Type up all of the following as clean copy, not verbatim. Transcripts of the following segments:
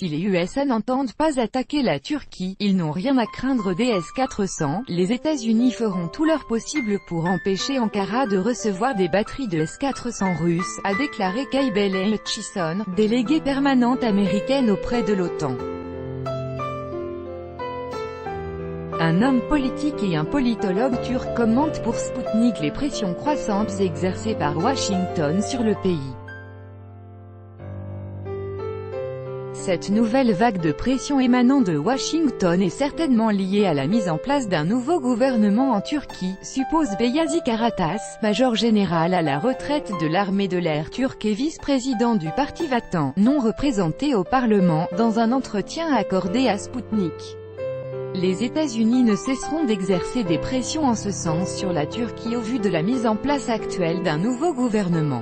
Si les USA n'entendent pas attaquer la Turquie, ils n'ont rien à craindre des S-400, les États-Unis feront tout leur possible pour empêcher Ankara de recevoir des batteries de S-400 russes, a déclaré Kaybele Hutchison, déléguée permanente américaine auprès de l'OTAN. Un homme politique et un politologue turc commentent pour Sputnik les pressions croissantes exercées par Washington sur le pays. Cette nouvelle vague de pression émanant de Washington est certainement liée à la mise en place d'un nouveau gouvernement en Turquie, suppose Beyazıt Karatas, major général à la retraite de l'armée de l'air turque et vice-président du parti Vatan, non représenté au Parlement, dans un entretien accordé à Sputnik. Les États-Unis ne cesseront d'exercer des pressions en ce sens sur la Turquie au vu de la mise en place actuelle d'un nouveau gouvernement.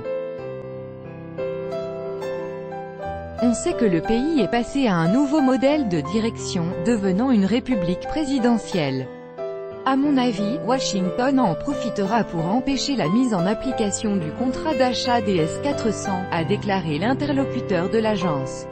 On sait que le pays est passé à un nouveau modèle de direction, devenant une république présidentielle. À mon avis, Washington en profitera pour empêcher la mise en application du contrat d'achat des S-400, a déclaré l'interlocuteur de l'agence.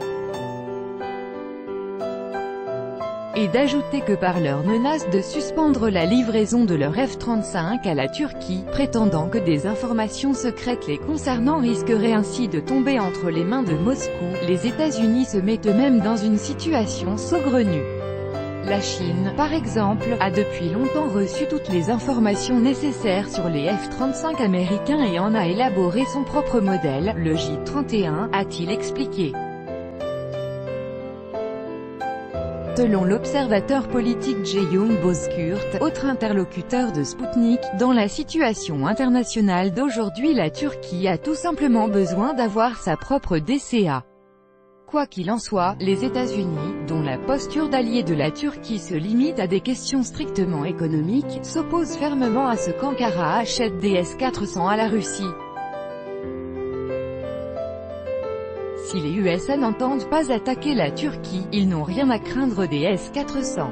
Et d'ajouter que par leur menace de suspendre la livraison de leur F-35 à la Turquie, prétendant que des informations secrètes les concernant risqueraient ainsi de tomber entre les mains de Moscou, les États-Unis se mettent eux-mêmes dans une situation saugrenue. La Chine, par exemple, a depuis longtemps reçu toutes les informations nécessaires sur les F-35 américains et en a élaboré son propre modèle, le J-31, a-t-il expliqué. Selon l'observateur politique Ceyhun Bozkurt, autre interlocuteur de Sputnik, dans la situation internationale d'aujourd'hui, la Turquie a tout simplement besoin d'avoir sa propre DCA. Quoi qu'il en soit, les États-Unis, dont la posture d'allié de la Turquie se limite à des questions strictement économiques, s'opposent fermement à ce qu'Ankara achète des S-400 à la Russie. Si les USA n'entendent pas attaquer la Turquie, ils n'ont rien à craindre des S-400.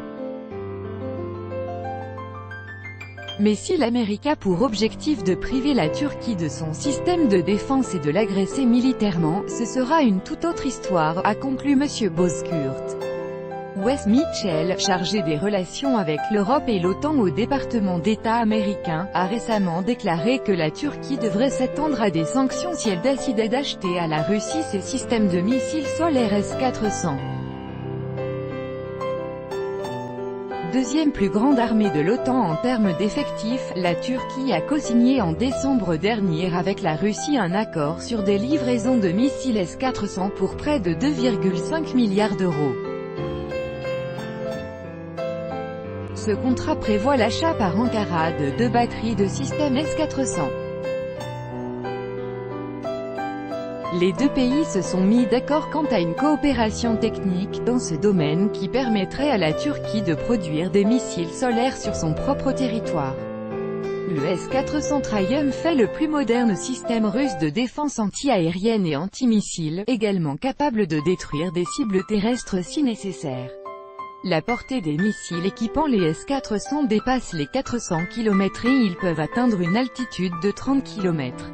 Mais si l'Amérique a pour objectif de priver la Turquie de son système de défense et de l'agresser militairement, ce sera une toute autre histoire, a conclu M. Bozkurt. Wes Mitchell, chargé des relations avec l'Europe et l'OTAN au département d'État américain, a récemment déclaré que la Turquie devrait s'attendre à des sanctions si elle décidait d'acheter à la Russie ses systèmes de missiles solaires S-400. Deuxième plus grande armée de l'OTAN en termes d'effectifs, la Turquie a co-signé en décembre dernier avec la Russie un accord sur des livraisons de missiles S-400 pour près de 2,5 milliards d'euros. Ce contrat prévoit l'achat par Ankara de 2 batteries de système S-400. Les deux pays se sont mis d'accord quant à une coopération technique dans ce domaine qui permettrait à la Turquie de produire des missiles solaires sur son propre territoire. Le S-400 Triumph est le plus moderne système russe de défense anti-aérienne et anti-missile, également capable de détruire des cibles terrestres si nécessaire. La portée des missiles équipant les S-400 dépasse les 400 km et ils peuvent atteindre une altitude de 30 km.